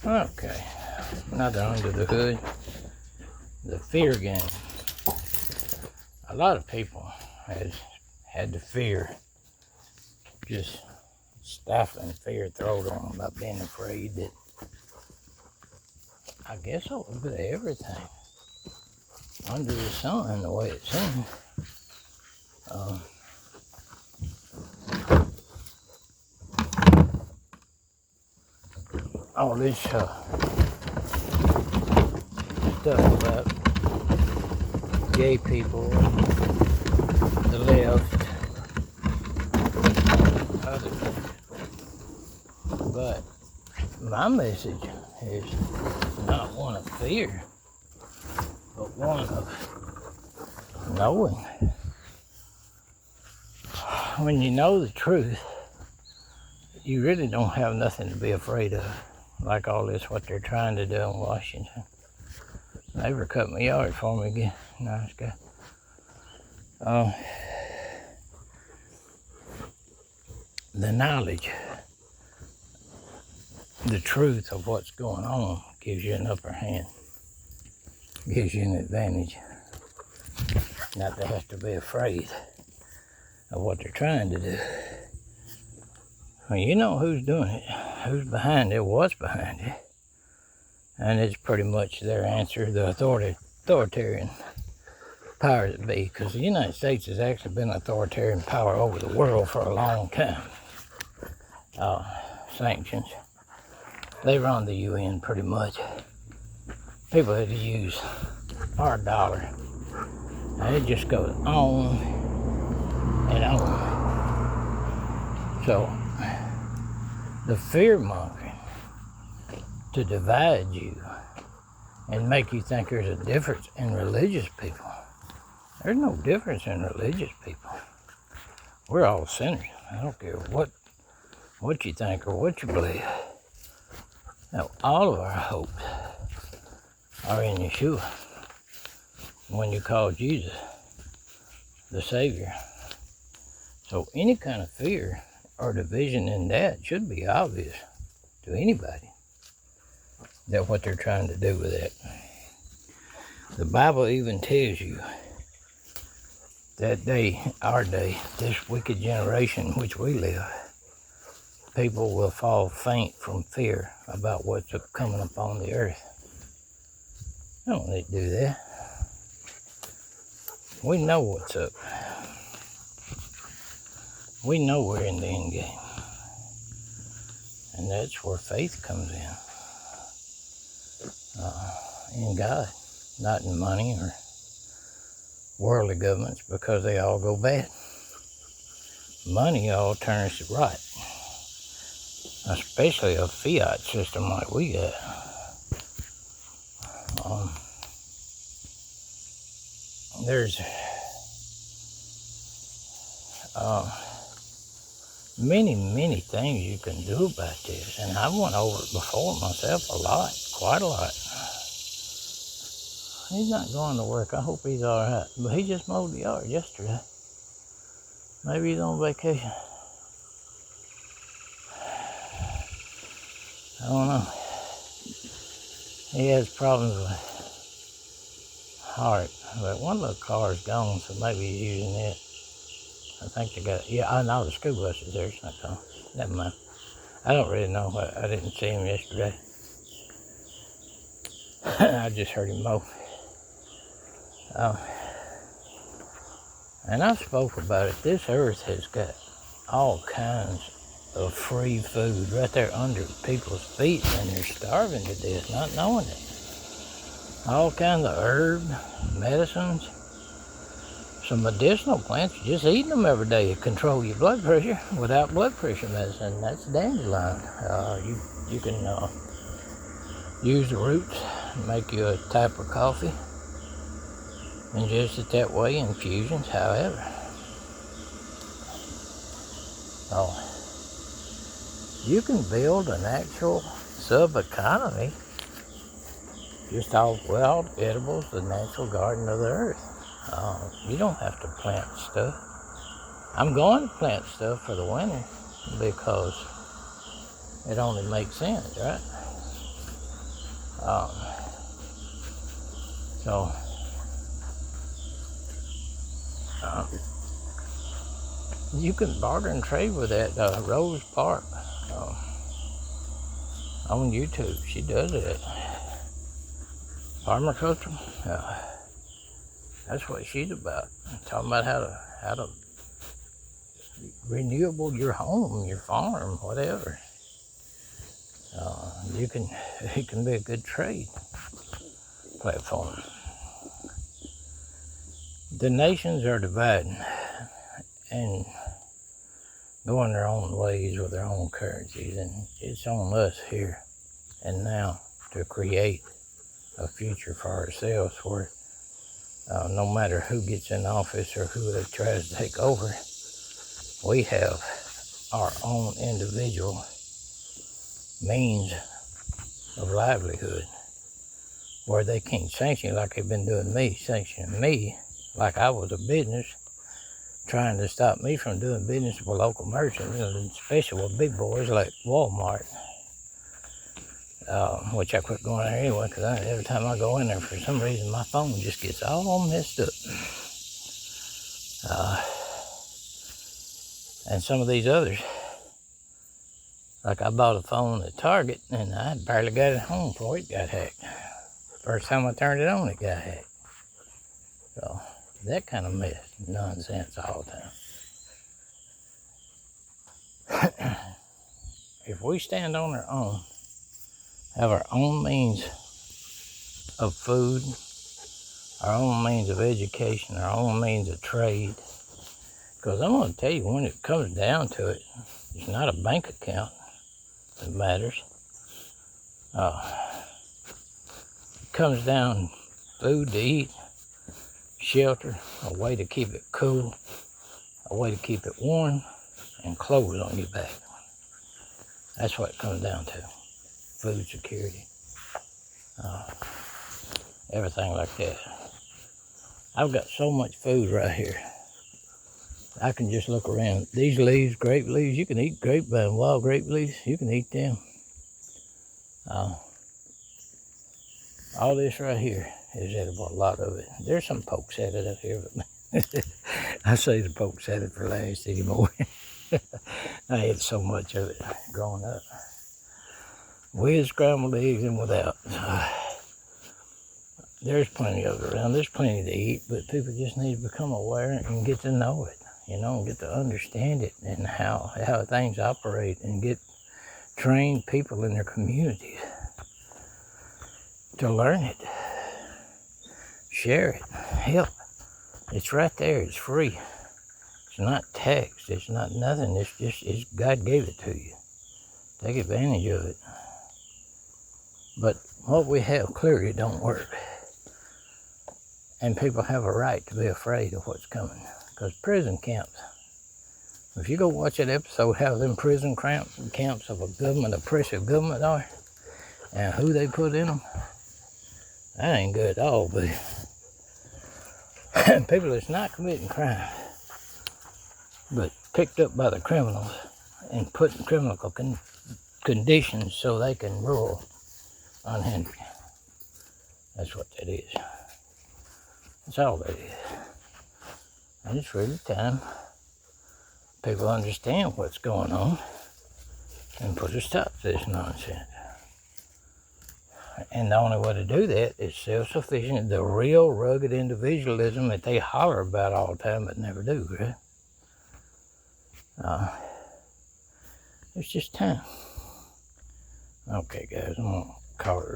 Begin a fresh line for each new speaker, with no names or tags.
Okay, another under the hood. The fear game. A lot of people has had the fear, just stifling fear thrown on them about being afraid that, I guess, a little bit of everything under the sun, the way it seems. All this stuff about gay people, the left, other people. But my message is not one of fear, but one of knowing. When you know the truth, you really don't have nothing to be afraid of. Like all this, what they're trying to do in Washington. Neighbor cut my yard for me again. Nice guy. The knowledge, the truth of what's going on gives you an upper hand, gives you an advantage. Not to have to be afraid of what they're trying to do. Well, you know who's doing it, who's behind it, what's behind it. And it's pretty much their answer, the authoritarian power that be. Because the United States has actually been authoritarian power over the world for a long time. Sanctions. They run the UN pretty much. People had to use our dollar. And it just goes on and on. So, the fear-mongering to divide you and make you think there's a difference in religious people. There's no difference in religious people. We're all sinners. I don't care what you think or what you believe. Now, all of our hopes are in Yeshua. When you call Jesus the Savior. So any kind of fear or division in that should be obvious to anybody that what they're trying to do with it. The Bible even tells you that our day, this wicked generation in which we live, people will fall faint from fear about what's coming upon the earth. They don't need to do that. We know what's up. We know we're in the end game. And that's where faith comes in God, not in money or worldly governments, because they all go bad. Money all turns to rot, especially a fiat system like we got. There's many things you can do about this, and I went over it before myself quite a lot. He's not going to work. I hope he's all right, but he just mowed the yard yesterday. Maybe he's on vacation. I don't know. He has problems with heart, but one little car's gone, so maybe he's using it. I think they got, I know the school bus is there, it's not gone. Never mind. I don't really know. I didn't see him yesterday. I just heard him mow. And I spoke about it. This earth has got all kinds of free food right there under people's feet, and they're starving to death, not knowing it. All kinds of herbs, medicines, some medicinal plants. Just eating them every day to control your blood pressure without blood pressure medicine. That's dandelion. You can use the roots, make you a type of coffee, ingest it that way, infusions, however. You can build an actual sub-economy just off wild edibles, the natural garden of the earth. You don't have to plant stuff. I'm going to plant stuff for the winter because it only makes sense, right? Um, so, you can barter and trade with that Rose Park on YouTube. She does it. Permaculture. That's what she's about. Talking about how to renewable your home, your farm, whatever. It can be a good trade platform. The nations are dividing and going their own ways with their own currencies, and it's on us here and now to create a future for ourselves where no matter who gets in office or who they try to take over, we have our own individual means of livelihood where they can't sanction like they've been doing me, sanctioning me like I was a business, trying to stop me from doing business with local merchants, especially with big boys like Walmart, which I quit going there anyway because every time I go in there, for some reason, my phone just gets all messed up. And some of these others, like I bought a phone at Target and I barely got it home before it got hacked. First time I turned it on, it got hacked. So that kind of mess, nonsense all the time. If we stand on our own, have our own means of food, our own means of education, our own means of trade, because I'm going to tell you, when it comes down to it, it's not a bank account that matters. It comes down food to eat, shelter, a way to keep it cool, a way to keep it warm, and clothes on your back. That's what it comes down to. Food security. Everything like that. I've got so much food right here. I can just look around. These leaves, grape leaves, you can eat grapevine, wild grape leaves, you can eat them. All this right here is edible, a lot of it. There's some pokes at it up here, but I say the pokes at it for last anymore. I ate so much of it growing up. With scrambled eggs and without. There's plenty of it around. There's plenty to eat, but people just need to become aware and get to know it, and get to understand it and how things operate, and get trained people in their communities to learn it, share it, help. It's right there. It's free. It's not taxed. It's not nothing. It's God gave it to you. Take advantage of it. But what we have clearly don't work. And people have a right to be afraid of what's coming. Because prison camps, if you go watch that episode, how them prison camps of a government, oppressive government are, and who they put in them, that ain't good at all, but people that's not committing crime, but picked up by the criminals and put in criminal conditions so they can rule unhindered. That's what that is. That's all that is. And it's really time people understand what's going on and put a stop to this nonsense. And the only way to do that is self-sufficient, the real rugged individualism that they holler about all the time but never do, right? It's just time. Okay, guys, I'm going to call it.